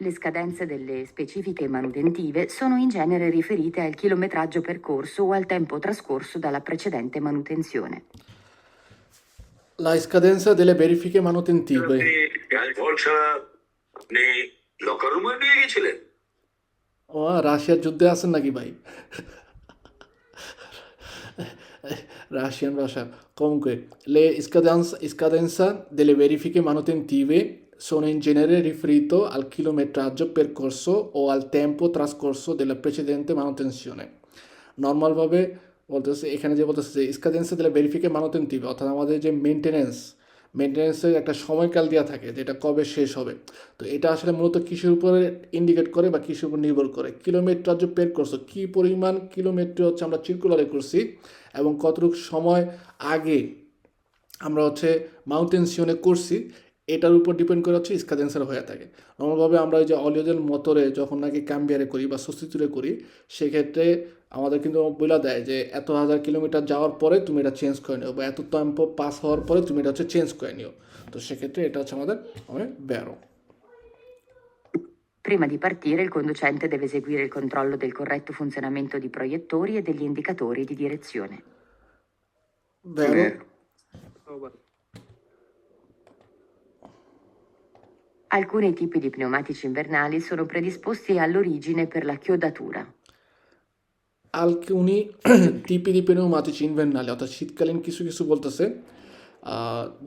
Le scadenze delle specifiche manutentive sono in genere riferite al chilometraggio percorso o al tempo trascorso dalla precedente manutenzione. La scadenza delle verifiche manutentive. ফল ছাড়া আপনি locker রুমে নিয়ে গেছিলেন? ও রাশিয়ার যুদ্ধে আছেন নাকি ভাই? Russian Russia. Comunque, le scadenza delle verifiche manutentive sono in genere riferito al chilometraggio percorso o al tempo trascorso della precedente manutenzione. নর্মালভাবে বলতেছে এখানে যে বলতেছে যে স্কাদেন্সে দিলে ভেরিফিকে মানুতেন্টিভ অর্থাৎ আমাদের যে মেনটেন্যান্সের একটা সময়কাল দেওয়া থাকে যেটা কবে শেষ হবে। তো এটা আসলে মূলত কিসের উপরে ইন্ডিকেট করে বা কিসের উপর নির্ভর করে? কিলোমিটার পের করছো, কী পরিমাণ কিলোমিটার হচ্ছে আমরা সার্কুলারে করছি এবং কতটুকু সময় আগে আমরা হচ্ছে মাউন্টেনসিয়নে করছি, এটার উপর ডিপেন্ড করে হচ্ছে স্কাদেন্সার হয়ে থাকে। নর্মালভাবে আমরা ওই যে অলিওজেল মোটরে যখন নাকি কাম্বিয়ারে করি বা সস্তিতুরে করি, সেক্ষেত্রে আমাদের কিন্তু বলে দেয় যে এত হাজার কিলোমিটার যাওয়ার পরে তুমি এটা চেঞ্জ করে নিও বা এত টেম্পো পাস হওয়ার পরে তুমি এটা হচ্ছে চেঞ্জ করে নিও। তো সেক্ষেত্রে এটা হচ্ছে আমাদের অনেক barrow. Prima di partire, il conducente deve eseguire il controllo del corretto funzionamento di proiettori e degli indicatori di direzione. Barrow Alcuni tipi di pneumatici invernali sono predisposti all'origine per la chiodatura. alcuni tipi di pneumatici invernali অর্থাৎ শীতকালীন কিছু কিছু বলতেছে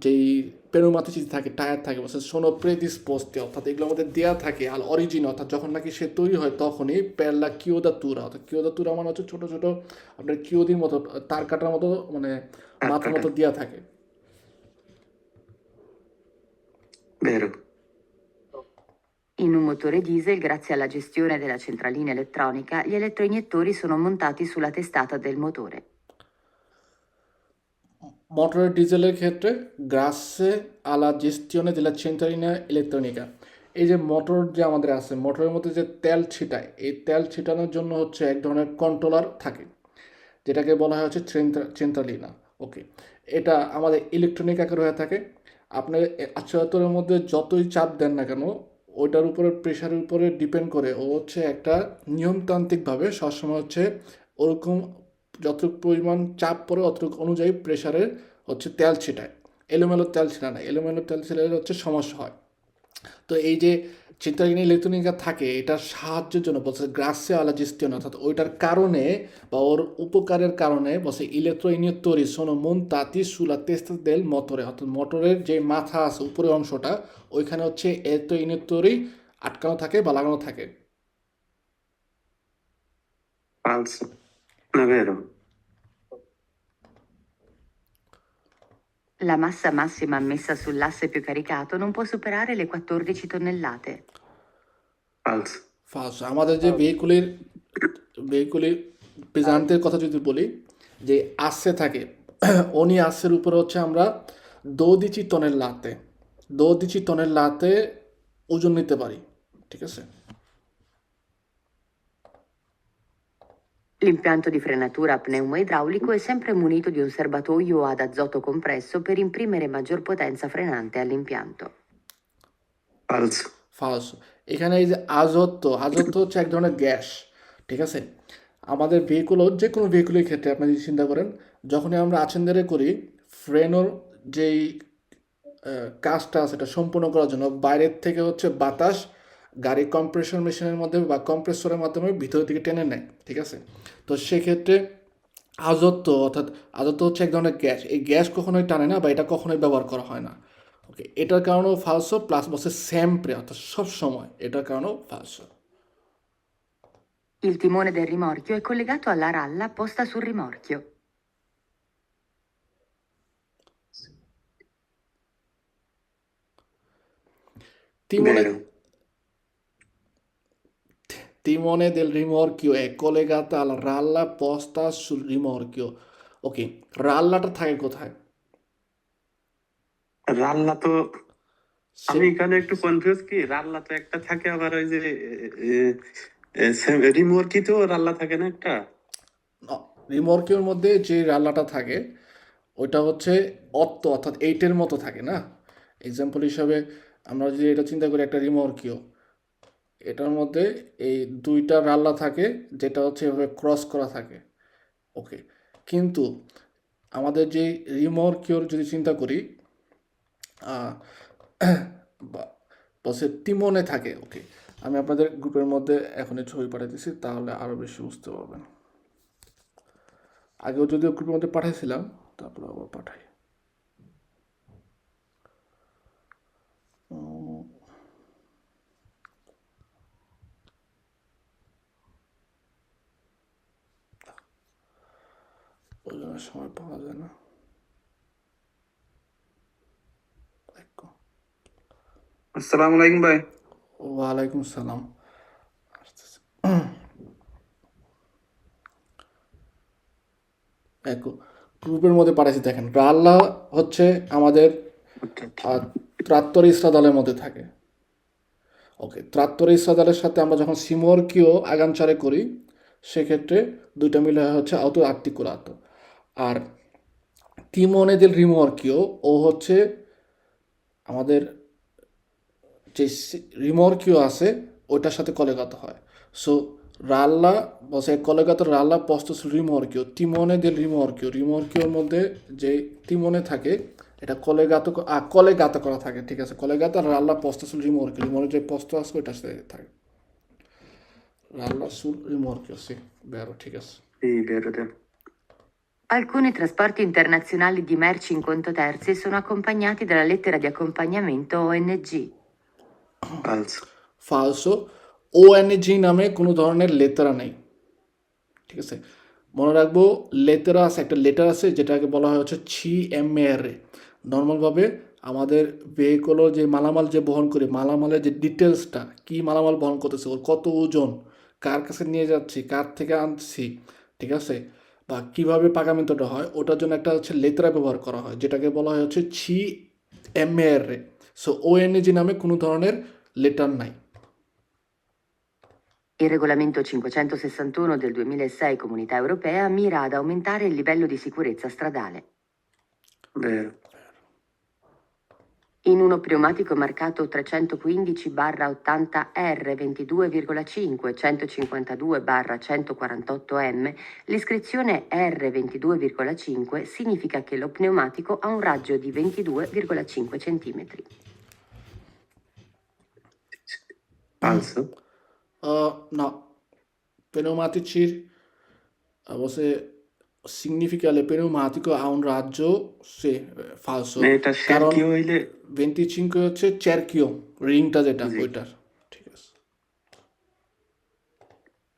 যেই পেনোমাটিসি থাকে tyre থাকে বলছে সোনো প্রেডিসপোস্টে অর্থাৎ এগুলোর মধ্যে দেওয়া থাকে আল অরিজিন অর্থাৎ যখন নাকি সে তৈরি হয় তখনই পেরলা কিওদাতুরা অর্থাৎ কিওদাতুরা মানে হচ্ছে ছোটো ছোটো আপনার কিওদির মতো তার কাটার মতো মানে মাথার মতো দেওয়া থাকে। Vero. In un motore diesel, grazie alla gestione della centralina elettronica, gli elettroiniettori sono montati sulla testata del motore. মোটরের ডিজেলের ক্ষেত্রে গ্রাসে আলা জেস্টিওনে দিলা চেন্টারিনা ইলেকট্রনিকা, এই যে মোটর যে আমাদের আছে মোটরের মধ্যে যে তেল ছিটায় এই তেল ছিটানোর জন্য হচ্ছে এক ধরনের কন্ট্রোলার থাকে যেটাকে বলা হয় হচ্ছে চেন্ট্রালিনা। ওকে, এটা আমাদের ইলেকট্রনিক আকার হয়ে থাকে। আপনি আচুয়াতরের মধ্যে যতই চাপ দেন না কেন ওইটার উপরে প্রেশারের উপরে ডিপেন্ড করে ও হচ্ছে একটা নিয়মতান্ত্রিকভাবে সবসময় হচ্ছে ওরকম যতটুকু পরিমাণ চাপ পড়ে অতটুকু অনুযায়ী প্রেশারের হচ্ছে তেল ছিটায়। এলোমেলো তেল ছিটা না, এলোমেলো তেল ছিটালে হচ্ছে সমস্যা হয়। তো এই যে চিত্রায়িনী ইলেকট্রনিকা থাকে এটার সাহায্যের জন্য বলছে গ্রাসে আলা জেস্টিয়ন অর্থাৎ ওইটার কারণে বা ওর উপকারের কারণে বলছে ইলেকট্রোইনিয়ত্তরি সোনো মোন্তাতি সুলা তেস্তা দেল মোটরে অর্থাৎ মোটরের যে মাথা আছে উপরের অংশটা ওইখানে হচ্ছে ইলেকট্রোইনিয়ত্তরি আটকানো থাকে বা লাগানো থাকে। Falso. Non è vero. La massa massima ammessa sull'asse più caricato non può superare le 14 tonnellate. Falso. First আমাদের যে ভেহিকুলের পেজান্টের কথা যদি বলি যে আসছে থাকে উনি আসের উপরে হচ্ছে আমরা 12 টনের লাতে ওজন নিতে পারি, ঠিক আছে। L'impianto di frenatura a pneumo idraulico è sempre munito di un serbatoio ad azoto compresso per imprimere maggior potenza frenante all'impianto. Falso. ফালস এখানে এই যে আজত্ব হচ্ছে এক ধরনের গ্যাস, ঠিক আছে। আমাদের যে কোনো ভেহিকুলের ক্ষেত্রে আপনি যদি চিন্তা করেন যখনই আমরা আচেন্দারে করি ফ্রেনোর যেই কাজটা সেটা সম্পূর্ণ করার জন্য বাইরের থেকে হচ্ছে বাতাস গাড়ি কম্প্রেসর মেশিনের মধ্যে বা কম্প্রেসরের মাধ্যমে ভিতরের দিকে টেনে নেয়, ঠিক আছে। তো সেক্ষেত্রে আজত্ব হচ্ছে এক ধরনের গ্যাস, এই গ্যাস কখনোই টানে না বা এটা কখনোই ব্যবহার করা হয় না। ওকে, এটার কারণেও ফালসো প্লাস বসে সেমপ্রে অর্থাৎ সব সময় এটার কারণেও ফালসো। Il timone del rimorchio è collegato alla ralla posta sul rimorchio. Vero. Timone del rimorchio è collegata alla ralla posta sul rimorchio. ওকে, রাল্লাটা থাকে কোথায়? রাল্লা তো সে আমি এখানে একটু কনফিউজ কি রাল্লা তো একটা থাকে আবার ওই যে রিমোর্কিতেও রাল্লা থাকে না একটা রিমর্কিওর মধ্যে যে রাল্লাটা থাকে ওইটা হচ্ছে অর্থাৎ এইটের মতো থাকে না। এক্সাম্পল হিসাবে আমরা যদি এটা চিন্তা করি একটা রিমর্কিও এটার মধ্যে এই দুইটা রাল্লা থাকে, যেটা হচ্ছে এভাবে ক্রস করা থাকে। ওকে, কিন্তু আমাদের যে রিমরকিওর যদি চিন্তা করি, বসে তিমনে থাকে। ওকে, আমি আপনাদের গ্রুপের মধ্যে এখনই ছবি পাঠাইতেছি, তাহলে আরও বেশি বুঝতে পারবেন। আগেও যদিও গ্রুপের মধ্যে পাঠাইছিলাম, তারপরে আবার পাঠাই। ওই জন্য সময় পাওয়া যায় না। আসসালামু আলাইকুম ভাই। ওয়ালাইকুম সালাম। দেখো, গ্রুপের মধ্যে পাঠাইছি, দেখেন রাল্লা হচ্ছে আমাদের ত্রাত্তর ইসরা দলের মধ্যে থাকে। ওকে, ত্রাত্তর ইসরা দলের সাথে আমরা যখন সিমরকিও আগামচারে করি, সেক্ষেত্রে দুইটা মিলে হচ্ছে আউতো আর্টিকুলাতো। আর তিমনে দেল রিমরকিও ও হচ্ছে আমাদের যে রিমরকিও আছে ওইটার সাথে কলেগাত হয়। সো রাল্লা বসে কলেগাত রাল্লা পস্tos রিমরকিও, তিমনে দেল রিমরকিও, রিমরকিওর মধ্যে যে তিমনে থাকে এটা কলেগাত করা থাকে, ঠিক আছে। কলেগাত আর রাল্লা পস্tos রিমরকিও, রিমরের যে পস্ত আছে ওইটার সাথে থাকে রাল্লা সুল rimorchio, sì, vero, ঠিক আছে। Sì, vero, vero. Alcuni trasporti internazionali di merci in conto terzi sono accompagnati dalla lettera di accompagnamento ONG. Falso. ফালসো, ONG নামে কোনো ধরনের লেটারা নেই, ঠিক আছে। মনে রাখবো লেটারা আছে, একটা লেটার আছে যেটাকে বলা হয় হচ্ছে CMR। নর্মালভাবে আমাদের ভেহিকলও যে মালামাল যে বহন করি, মালামালের যে ডিটেলসটা, কি মালামাল বহন করতেছে, ওর কত ওজন, কার কাছে নিয়ে যাচ্ছি, কার থেকে আনছি, ঠিক আছে, বা কীভাবে পাকামিন্তটা হয়, ওটার জন্য একটা হচ্ছে লেটারা ব্যবহার করা হয়, যেটাকে বলা হয় হচ্ছে CMR। সো ওএনজি নামে কোনো ধরনের লেটার নাই। Il regolamento 561 del 2006 Comunità Europea mira ad aumentare il livello di sicurezza stradale. Vero. In uno pneumatico marcato 315/80R 22,5 152/148M, l'iscrizione R22,5 significa che lo pneumatico ha un raggio di 22,5 cm. Falso. No, pneumatici, se significa le pneumatico ha un raggio, sì, falso, এটা share কারণ কি হইলে 25 হচ্ছে cerchio, রিংটা যেটা জি। ওইটার, ঠিক আছে।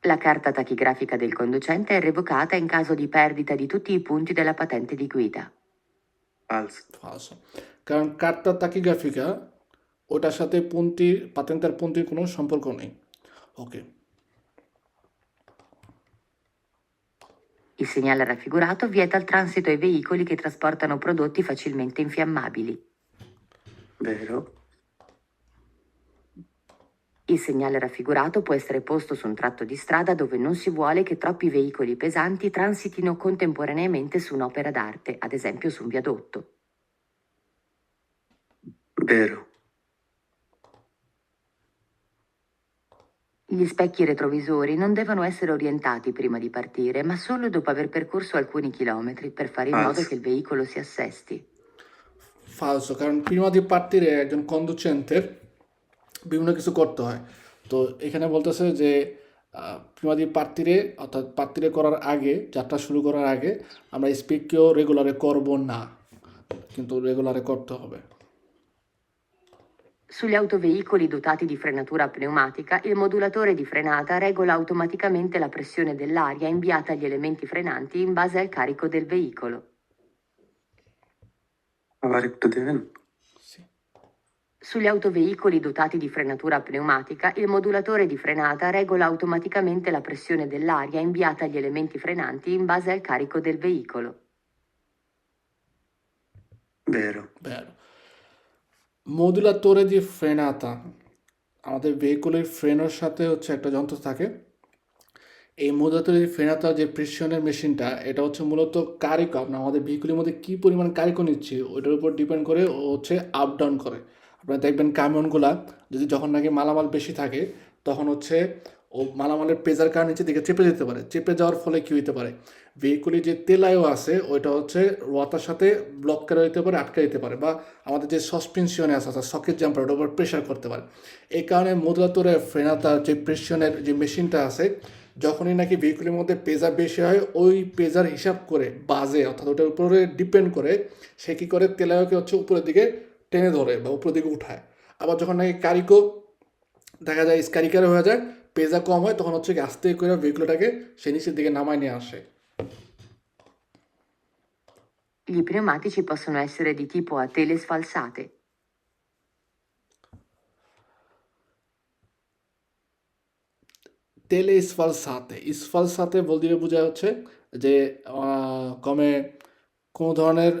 La carta tachigrafica del conducente è revocata in caso di perdita di tutti i punti della patente di guida. Falso. ফালসো, কারণ কার্তা তাকিগ্রাফিকা ওটার সাথে পাতেন্টার পন্থীর কোনো সম্পর্ক নেই। ওকে, Il segnale raffigurato vieta il transito ai veicoli che trasportano prodotti facilmente infiammabili. Vero. Il segnale raffigurato può essere posto su un tratto di strada dove non si vuole che troppi veicoli pesanti transitino contemporaneamente su un'opera d'arte, ad esempio su un viadotto. Vero. Gli specchi retrovisori non devono essere orientati prima di partire, ma solo dopo aver percorso alcuni chilometri per fare in modo Falso. che il veicolo si assesti. ফালসো, কারণ prima di partire একজন কন্ডুচেন্টের বিভিন্ন কিছু করতে হয়। তো এখানে বলতেছে যে prima di partire, অর্থাৎ পার্টিরে করার আগে, যাত্রা শুরু করার আগে আমরা স্পিডকেও রেগুলারে করব না, কিন্তু রেগুলারে করতে হবে। Sugli autoveicoli dotati di frenatura pneumatica, il modulatore di frenata regola automaticamente la pressione dell'aria inviata agli elementi frenanti in base al carico del veicolo. আবার একটু দেবেন? Sì. Sugli autoveicoli dotati di frenatura pneumatica, il modulatore di frenata regola automaticamente la pressione dell'aria inviata agli elementi frenanti in base al carico del veicolo. Vero. Vero. মডুলাতোরে দি ফ্রেনাতা, আমাদের ভেহিকুলের ফ্রেনের সাথে হচ্ছে একটা যন্ত্র থাকে। এই মডুলাতোরে দি ফ্রেনাতা যে প্রেশনের মেশিনটা, এটা হচ্ছে মূলত কারিকো, আপনার আমাদের ভেহিকুলের মধ্যে কী পরিমাণ কারিকো নিচ্ছি ওইটার উপর ডিপেন্ড করে ও হচ্ছে আপ ডাউন করে। আপনারা দেখবেন কামিয়নগুলা যদি যখন নাকি মালামাল বেশি থাকে তখন হচ্ছে ও মালামালের প্রেজার কার নিচে দিকে চেপে যেতে পারে, চেপে যাওয়ার ফলে কী হইতে পারে, ভেহিকুলি যে তেলায়ও আছে ওইটা হচ্ছে রোয়াতার সাথে ব্লক করে দিতে পারে, আটকে দিতে পারে, বা আমাদের যে সাসপেনশনে আছে অর্থাৎ সকেট জাম্পার ওটার উপর প্রেশার করতে পারে। এই কারণে মডুলাতরে ফ্রেনাতার যে প্রেশনের যে মেশিনটা আছে যখনই নাকি ভেহিকুলের মধ্যে প্রেজার বেশি হয় ওই প্রেজার হিসাব করে বাজে অর্থাৎ ওটার উপরে ডিপেন্ড করে সে কী করে তেলায়কে হচ্ছে উপরের দিকে টেনে ধরে বা উপরের দিকে উঠায়। আবার যখন নাকি কারিকো দেখা যায় স্কারিকারে হয়ে যায়, পেজা কম হয়, তখন হচ্ছে কি আস্তে করে ভেহিকুলটাকে সে নিচের দিকে নামায় নিয়ে আসে। Gli pneumatici possono essere di tipo a tele sfalsate. তেলে ইসফাল সাথে বলতে বোঝা হচ্ছে যে কমে কোনো ধরনের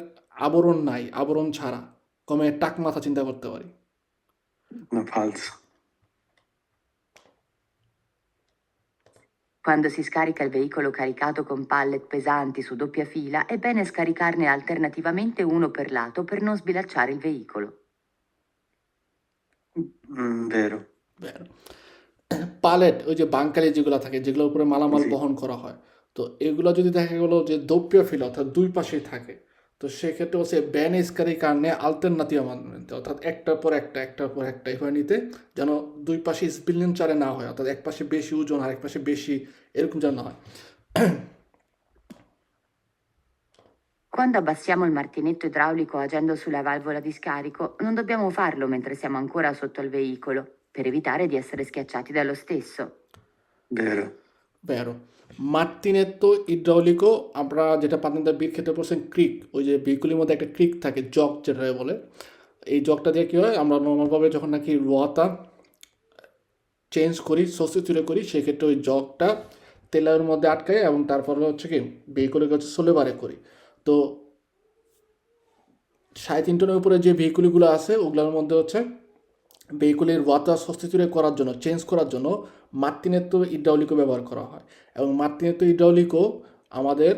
আবরণ নাই, আবরণ ছাড়া কমে টাক মাথা চিন্তা করতে পারি। No, falso. Quando si scarica il veicolo caricato con pallet pesanti su doppia fila, è bene scaricarne alternativamente uno per lato per non sbilacciare il veicolo. Vero. Pallet ওই যে বাঙ্কালি যেগুলো থাকে যেগুলোর উপরে মালামাল জি। বহন করা হয়, তো এগুলো যদি দেখা গেলো যে দোপ্য ফিল অর্থাৎ দুই পাশেই থাকে, তো সেক্ষেত্রে হচ্ছে ব্যানেসকারি কারণে আলটারনেটিভ মানতে অর্থাৎ একটার পর একটা এভাবে নিতে যেন দুই পাশে স্পিলেঞ্চারে না হয়, অর্থাৎ এক পাশে বেশি ওজন আর এক পাশে বেশি এরকম যেন না হয়। Quando abbassiamo il martinetto idraulico agendo sulla valvola di scarico, non dobbiamo farlo mentre siamo ancora sotto al veicolo, per evitare di essere schiacciati dallo stesso. Vero. বেরো মার্টিনেত্তো ইড্রাউলিকো আমরা যেটা পাতনিদা বীর ক্ষেত্রে পড়ছেন ক্রিক, ওই যে ভেহিকুলের মধ্যে একটা ক্রিক থাকে জগ যেটা বলে, এই জগটা দিয়ে কী হয় আমরা নর্মালভাবে যখন নাকি রোয়াতা চেঞ্জ করি সাবস্টিটিউট করি সেক্ষেত্রে ওই জগটা তেলের মধ্যে আটকায় এবং তারপরে হচ্ছে কি ভেহিকুলের কাছে সোলেবারে করি। তো 3.5 টনের উপরে যে ভেহিকুলগুলো আছে ওগুলোর মধ্যে হচ্ছে ভেহিকুলের ওয়াটার সাবস্টিটিউট করার জন্য চেঞ্জ করার জন্য মার্টিনেত্তো ইড্রাউলিকো ব্যবহার করা হয়, এবং মার্টিনেত্তো ইড্রাউলিকো আমাদের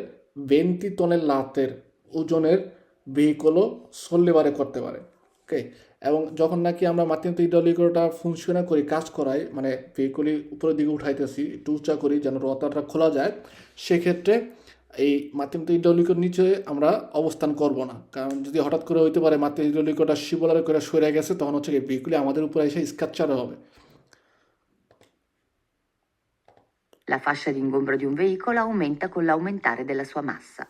20 টনের লাতের ওজনের ভেহিকুলও সোলেবারে করতে পারে। ওকে, এবং যখন নাকি আমরা মার্টিনেত্তো ইড্রাউলিকোটা ফুংশনে করি কাজ করাই মানে ভেহিকুলি উপরের দিকে উঠাইতেছি একটু উঁচা করি যেন রতাটা খোলা যায়, সেক্ষেত্রে এই মার্টিনেত্তো ইড্রাউলিকোর নিচে আমরা অবস্থান করব না, কারণ যদি হঠাৎ করে হইতে পারে মার্টিনেত্তো ইড্রাউলিকোটা শিবলারে করে সরে গেছে তখন হচ্ছে কি ভেহিকুলি আমাদের উপরে এসে স্কাচ্চার হবে। La fascia di ingombro di un veicolo aumenta con l'aumentare della sua massa.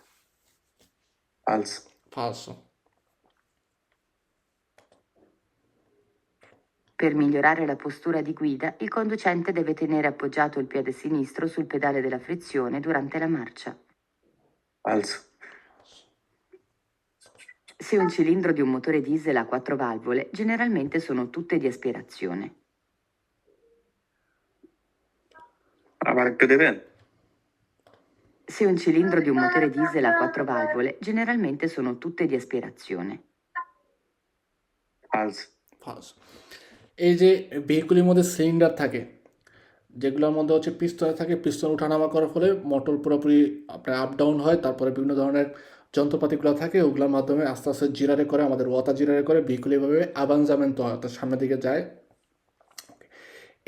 Falso. ফালসো। Per migliorare la postura di guida, il conducente deve tenere appoggiato il piede sinistro sul pedale della frizione durante la marcia. Falso. Se un cilindro di un motore diesel ha 4 valvole, generalmente sono tutte di aspirazione. আবার একটু দেবেন? Se un cilindro di un motore diesel ha 4 valvole, generalmente sono tutte di aspirazione. Falso. ফালসো। এই যে ভেহিকুলের মধ্যে cylinder থাকে যেগুলোর মধ্যে হচ্ছে পিস্তনে থাকে, পিস্তন ওঠানামা করার ফলে মোটর পুরোপুরি আপনার আপ ডাউন হয়, তারপরে বিভিন্ন ধরনের যন্ত্রপাতিগুলো থাকে ওগুলোর মাধ্যমে আস্তে আস্তে জিরারে করে আমাদের ওয়াতা জিরারে করে ভেহিকুল এভাবে আবানজামেন্ট হয় অর্থাৎ সামনের দিকে যায়।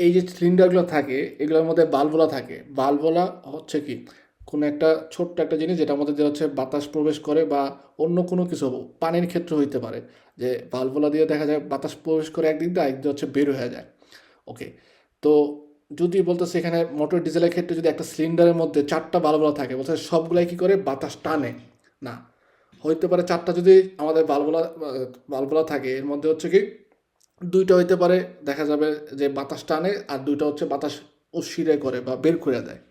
এই যে সিলিন্ডারগুলো থাকে এগুলোর মধ্যে বাল্বলা থাকে, বাল্বলা হচ্ছে কি কোনো একটা ছোট্ট একটা জিনিস যেটার মধ্যে যে হচ্ছে বাতাস প্রবেশ করে বা অন্য কোনো কিছু পানির ক্ষেত্রে হইতে পারে যে বাল্বলা দিয়ে দেখা যায় বাতাস প্রবেশ করে একদিক দিয়ে আরেক দিয়ে হচ্ছে বের হয়ে যায়। ওকে, তো যদি বলতেছে এখানে মোটর ডিজেলের ক্ষেত্রে যদি একটা সিলিন্ডারের মধ্যে 4টা বাল্বলা থাকে বলতে সবগুলাই কী করে বাতাস টানে না, হইতে পারে 4টা যদি আমাদের বাল্বলা থাকে এর মধ্যে হচ্ছে কি 2টা হইতে পারে দেখা যাবে যে বাতাস টানে আর 2টা হচ্ছে বাতাস উৎসিরে করে বা বের করে দেয়।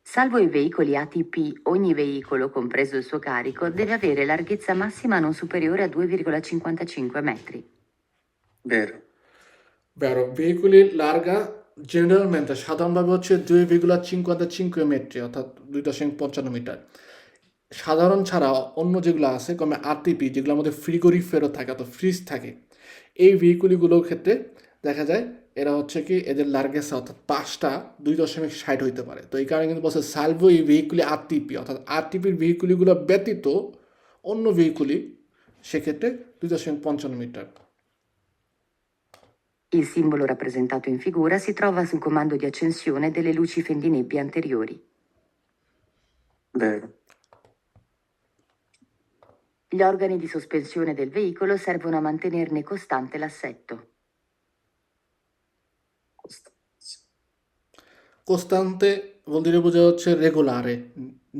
Salvo i veicoli ATP, ogni veicolo, compreso il suo carico, deve avere larghezza massima non superiore a 2,55 metri. Vero. বেরো ভেহিকুলি লার্গা জেনারেলমেন্টে সাধারণভাবে হচ্ছে 2,55 মেট্রি অর্থাৎ 2.55 মিটার। সাধারণ ছাড়া অন্য যেগুলো আছে কমে আরটিপি যেগুলোর মধ্যে ফ্রিগোরিফেরও থাকে অর্থাৎ ফ্রিজ থাকে, এই ভেহিকুলিগুলোর ক্ষেত্রে দেখা যায় এরা হচ্ছে কি এদের লার্গেস অর্থাৎ 5টা 2.60 হইতে পারে। তো এই কারণে কিন্তু বলছে সালভো এই ভেহিকুলি আরটিপি অর্থাৎ আরটিপির ভেহিকুলিগুলো ব্যতীত অন্য ভেহিকুলি সেক্ষেত্রে 2.55 metre. Il simbolo rappresentato in figura si trova sul comando di accensione delle luci fendinebbia anteriori. Vero. Gli organi di sospensione del veicolo servono a mantenerne costante l'assetto. কোস্তান্তে বলতে বোঝা হচ্ছে রেগুলারে,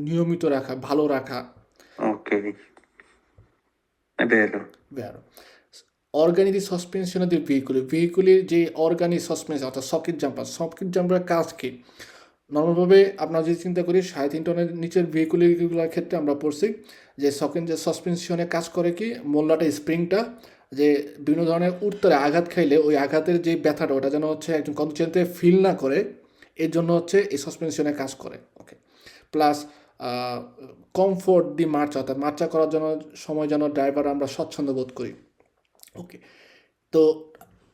নিয়মিত রাখা, ভালো রাখা। Ok. È vero. Vero. Organi di sospensione del veicolo, veicoli যে organi suspension অর্থাৎ socket জাম্পারের কাজ কি? নর্মালভাবে আমরা যদি চিন্তা করি 3.5 টনের নিচের ভেহিকুলগুলোর ক্ষেত্রে আমরা পড়ছি যে সাসপেনশনে কাজ করে কি, মোল্লাটা স্প্রিংটা যে বিভিন্ন ধরনের উত্তরে আঘাত খাইলে ওই আঘাতের যে ব্যথাটা ওটা যেন হচ্ছে একজন কন্ডিশনতে ফিল না করে, এর জন্য হচ্ছে এই সাসপেনশনে কাজ করে। ওকে, প্লাস কমফোর্ট দি মার্চা, অর্থাৎ মার্চা করার জন্য সময় যেন ড্রাইভার আমরা স্বচ্ছন্দ বোধ করি। ওকে, তো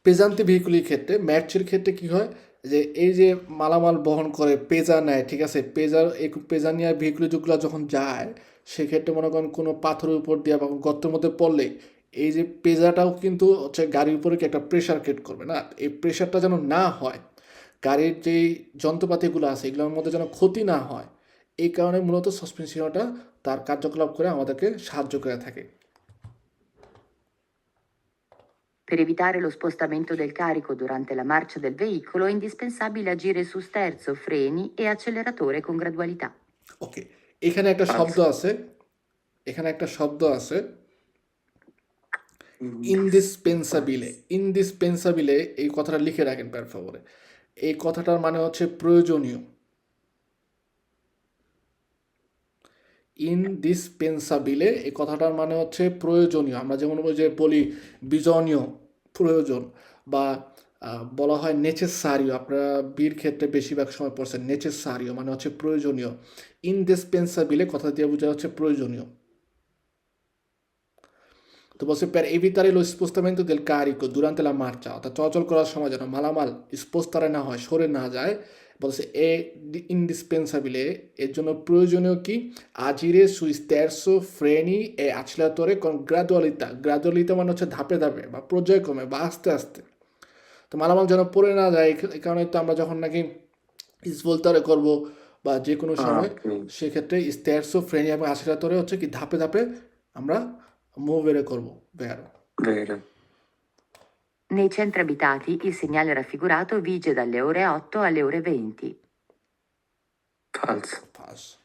পেজান্তি ভেহিকুলের ক্ষেত্রে, ম্যাটসের ক্ষেত্রে কি হয় যে এই যে মালামাল বহন করে পেজা নেয়, ঠিক আছে, পেজা নিয়ে ভেহিকুল যেগুলো যখন যায় সেক্ষেত্রে মনে করেন কোনো পাথরের উপর দিয়ে বা গর্তের মধ্যে পড়লে এই যে পেজাটাও কিন্তু হচ্ছে গাড়ির উপরে কি একটা প্রেশার ক্রিয়েট করবে না, এই প্রেশারটা যেন না হয়, গাড়ির যেই যন্ত্রপাতিগুলো আছে এগুলোর মধ্যে যেন ক্ষতি না হয়, এই কারণে মূলত সাসপেনশনটা তার কার্যকলাপ করে আমাদেরকে সাহায্য করে থাকে। Per evitare lo spostamento del carico durante la marcia del veicolo è indispensabile agire su sterzo, freni e acceleratore con gradualità. ওকে, এখানে একটা শব্দ আছে ইনডিসপেন্সাবিলে, এই কথাটা লিখে রাখেন পার ফেভারে। এই কথাটার মানে হচ্ছে প্রয়োজনীয়। ইনডিসপেন্সাবিলে এই কথাটার মানে হচ্ছে প্রয়োজনীয়। আমরা যেমন ওই যে বলি বিজনীয়, প্রয়োজন, বা বলা হয় নেচেসারিও, আপনারা বীর ক্ষেত্রে বেশিরভাগ সময় পড়ছেন নেচেসারিও মানে হচ্ছে প্রয়োজনীয়। ইনডিসপেন্সাবিলে কথা দিয়ে বোঝা হচ্ছে প্রয়োজনীয়। তো বলছে per evitare lo spostamento del carico durante la marcia, অর্থাৎ চলাচল করার সময় যেন মালামাল স্পোস্তারে না হয়, সরে না যায়, বলছে এ ইন্ডিসপেন্সাবিলে, এর জন্য প্রয়োজনীয় কি, agire su sterzo, freni e acceleratore con gradualità। গ্রাজুয়ালিতা মানে হচ্ছে ধাপে ধাপে বা পর্যায়ক্রমে বা আস্তে আস্তে। তো মালামাল যেন পড়ে না যায়, এই কারণে তো আমরা যখন নাকি স্পোস্তারে করবো বা যে কোনো সময় সেক্ষেত্রে স্টেরসো, ফ্রেনি এবং acceleratore হচ্ছে কি ধাপে ধাপে আমরা muovere করবো। Vero. Vero. Nei centri abitati il segnale raffigurato vige dalle ore 8 alle ore 20. Falso. Falso.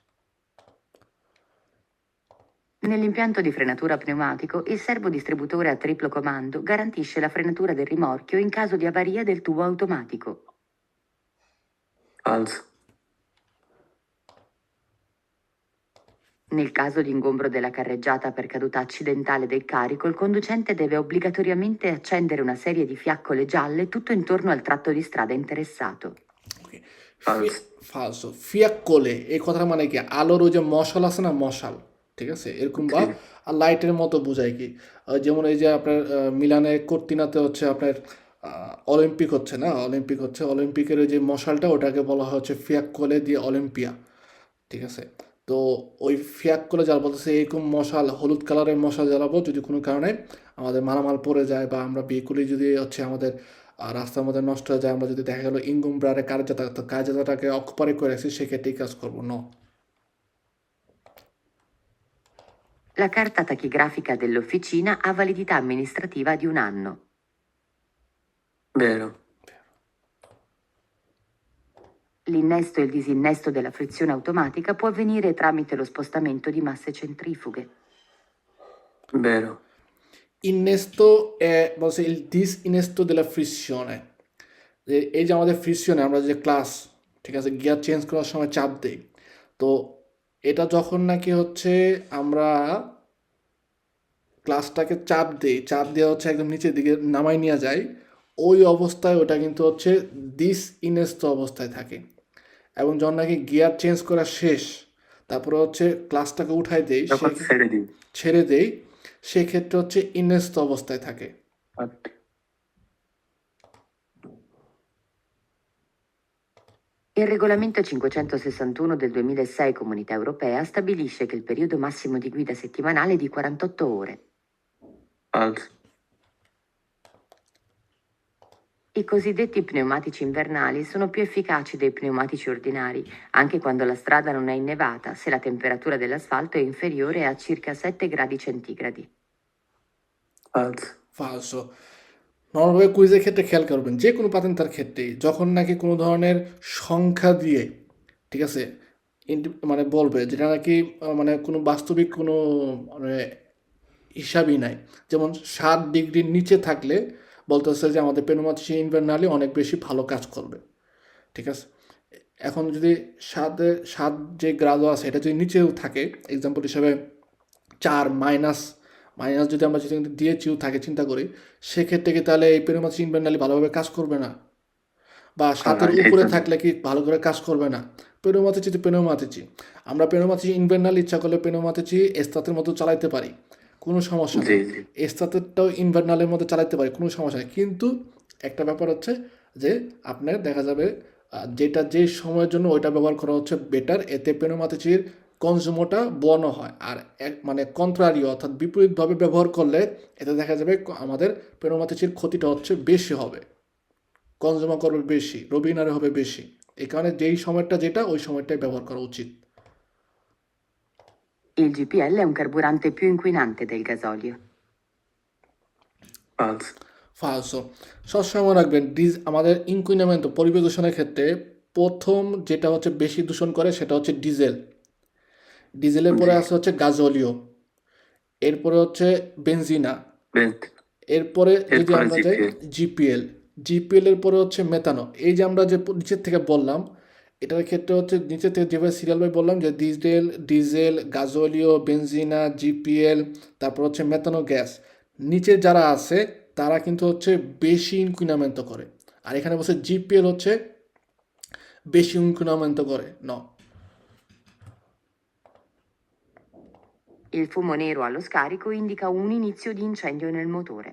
Nell'impianto di frenatura pneumatico, il servodistributore a triplo comando garantisce la frenatura del rimorchio in caso di avaria del tubo automatico. Falso. Nel caso di ingombro della carreggiata per caduta accidentale del carico, il conducente deve obbligatoriamente accendere una serie di fiaccole gialle tutto intorno al tratto di strada interessato. Okay. Falso. ফিয়াক্কোলে এই কথার মানে কি, আলোর ওই যে মশাল আছে না, মশাল, ঠিক আছে, এরকম বা লাইটের মতো বোঝায় কি, যেমন এই যে আপনার মিলানে কর্তিনাতে হচ্ছে আপনার অলিম্পিক হচ্ছে না, অলিম্পিকের ওই যে মশালটা ওটাকে বলা হয় হচ্ছে ফিয়াক্কোলে দিয়ে অলিম্পিয়া, ঠিক আছে। তো ওই ফিয়াক্কোলে জ্বালাবো, বলতেছে এরকম মশাল, হলুদ কালারের মশাল জ্বালাবো যদি কোনো কারণে আমাদের মালামাল পড়ে যায় বা আমরা ভেহিকুলি যদি হচ্ছে আমাদের রাস্তার মধ্যে নষ্ট হয়ে যায়, আমরা যদি দেখা গেলো ইনগুমব্রারে কার্যতাটাকে অকুপারে করে রাখছি, সেক্ষেত্রে কাজ করবো ন। La carta tachigrafica dell'officina ha validità amministrativa di 1 anno. Vero. L'innesto e il disinnesto della frizione automatica può avvenire tramite lo spostamento di masse centrifughe. Vero. Innesto è বলছে il disinnesto della frizione, এই যে আমাদের ফ্রিকশনে আমরা যে class, ঠিক আছে, gear change করার সময় চাপ দেই, তো এটা যখন নাকি হচ্ছে আমরা ক্লাসটাকে চাপ দেওয়া হচ্ছে একদম নিচের দিকে নামাই নিয়ে যায়, ওই অবস্থায় ওটা কিন্তু হচ্ছে ডিসইনেস্টো অবস্থায় থাকে। এবং যখন নাকি গিয়ার চেঞ্জ করা শেষ, তারপরে হচ্ছে ক্লাসটাকে উঠাই দেই, ছেড়ে দেই, সেক্ষেত্রে হচ্ছে ইনেস্তো অবস্থায় থাকে। Il regolamento 561 del 2006 Comunità Europea stabilisce che il periodo massimo di guida settimanale è di 48 ore. Falso. I cosiddetti pneumatici invernali sono più efficaci dei pneumatici ordinari, anche quando la strada non è innevata, se la temperatura dell'asfalto è inferiore a circa 7 gradi centigradi। Falso. ফালসো। Normal কুইজের ক্ষেত্রে খেয়াল করবেন যে কোনো পাতেন্তার ক্ষেত্রেই যখন নাকি কোনো ধরনের সংখ্যা দিয়ে, ঠিক আছে, মানে বলবে যেটা নাকি মানে কোনো বাস্তবিক কোনো মানে হিসাবই নাই, যেমন 7 ডিগ্রির নিচে থাকলে বলতেছে যে আমাদের পেনোমাতিসি ইনভার্নালি অনেক বেশি ভালো কাজ করবে, ঠিক আছে। এখন যদি 7 যে গ্রাদও আছে এটা যদি নিচেও থাকে, এক্সাম্পল হিসাবে 4 মাইনাস মাইনাস যদি আমরা যদি দিয়ে চিউ থাকে চিন্তা করি, সেক্ষেত্রে কি তাহলে এই পেনোমাতিসি ইনভার্নালি ভালোভাবে কাজ করবে না? বা 7-এর উপরে থাকলে কি ভালো করে কাজ করবে না? পেনোমাতিচি তো পেনোমাতিচি, আমরা পেনোমাতিচি ইনভার্নালি ইচ্ছা করলে পেনোমাতিচি এস্তাতের মতো চালাইতে পারি, কোনো সমস্যা জি নেই। জি এস্তাতেরটাও ইনভার্নালের মধ্যে চালাইতে পারি, কোনো সমস্যা নেই। কিন্তু একটা ব্যাপার হচ্ছে যে আপনার দেখা যাবে যেটা যে সময়ের জন্য ওইটা ব্যবহার করা হচ্ছে বেটার, এতে পেনোমাতিচির কনজিউমটা বর্ণ হয়। আর মানে কন্ট্রারিও অর্থাৎ বিপরীতভাবে ব্যবহার করলে এতে দেখা যাবে আমাদের পেনোমাতিচির ক্ষতিটা হচ্ছে বেশি হবে, কনজিউমার করবে বেশি, রবিনারে হবে বেশি। এই কারণে যেই সময়টা যেটা ওই সময়টাই ব্যবহার করা উচিত। Il GPL è un carburante più inquinante del gasolio। falso. ফালসো। সবসময় রাখবেন আমাদের ইনকুইনামেন্ট পরিবেশ দূষণের ক্ষেত্রে প্রথম যেটা হচ্ছে বেশি দূষণ করে সেটা হচ্ছে ডিজেল। ডিজেলের পরে জি। আছে হচ্ছে গাজলীয়, এরপরে হচ্ছে বেনজিনা, বেশ। এরপরে যদি এরপরে আমরা যাই জিপিএল। জিপিএল এর পরে হচ্ছে মেথানো। এই যে আমরা যে নিচের থেকে বললাম এটার ক্ষেত্রে হচ্ছে নিচের থেকে যেভাবে সিরিয়াল বাই বললাম যে ডিজেল গাজলীয় বেনজিনা জিপিএল, তারপর হচ্ছে মেথানো গ্যাস, নিচে যারা আছে তারা কিন্তু হচ্ছে বেশি ইনকুইনামেন্ট করে, আর এখানে বলছে জিপিএল হচ্ছে বেশি ইনকুইনামেন্ট করে ন। Il fumo nero allo scarico indica un inizio di incendio nel motore।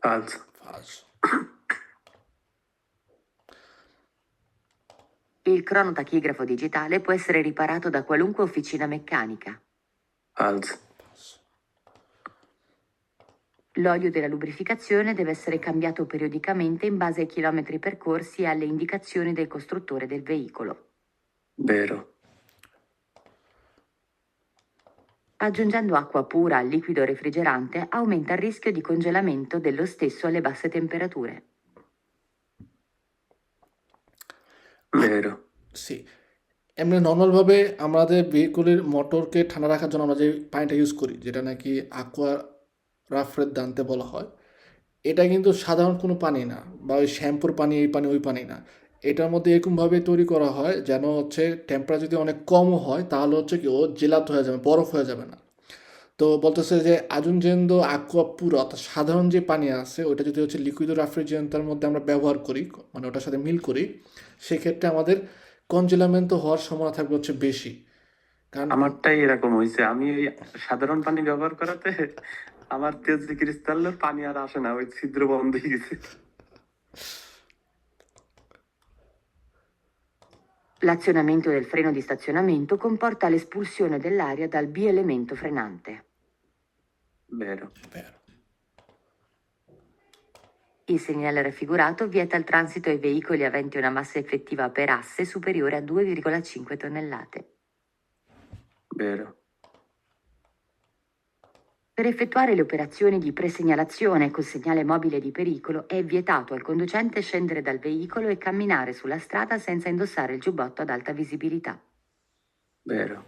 falso. ফালসো। Il cronotachigrafo digitale può essere riparato da qualunque officina meccanica। Falso. L'olio della lubrificazione deve essere cambiato periodicamente in base ai chilometri percorsi e alle indicazioni del costruttore del veicolo। Vero. Aggiungendo acqua pura al liquido refrigerante aumenta il rischio di congelamento dello stesso alle basse temperature। Vero. সি এমনি নর্মালভাবে আমাদের ভেহিকুলের মোটরকে ঠান্ডা রাখার জন্য আমরা যে পানিটা ইউজ করি যেটা নাকি aqua raffreddante বলা হয়, এটা কিন্তু সাধারণ কোনো পানি না, বা ওই শ্যাম্পুর পানি এই পানি ওই পানি না। এটার মধ্যে এরকমভাবে তৈরি করা হয় যেন হচ্ছে টেম্পারেচার যদি অনেক কমও হয় তাহলে হচ্ছে কি ও জেলাত হয়ে যাবে, বরফ হয়ে যাবে না। তো বলতেছে যে আজুনজেন্দ aqua pura অর্থাৎ সাধারণ যে পানি আছে ওইটা যদি হচ্ছে লিকুইড রেফ্রিজারেন্টের মধ্যে আমরা ব্যবহার করি, মানে ওটার সাথে মিল করি, সেক্ষেত্রে আমাদের কনজেলামেন্ট হওয়ার সম্ভাবনা থাকবে হচ্ছে বেশি। কারণ আমারটাই এরকম হয়েছে, আমি ওই সাধারণ পানি ব্যবহার করাতে আমার তেজ ক্রিস্টালের পানি আর আসে না, ওই ছিদ্র বন্ধ হয়ে গেছে। L'azionamento del freno di stazionamento comporta l'espulsione dell'aria dal bielemento frenante। Vero. Vero. Il segnale raffigurato vieta il transito ai veicoli aventi una massa effettiva per asse superiore a 2,5 tonnellate। Vero. Per effettuare le operazioni di presegnalazione col segnale mobile di pericolo è vietato al conducente scendere dal veicolo e camminare sulla strada senza indossare il giubbotto ad alta visibilità। Vero.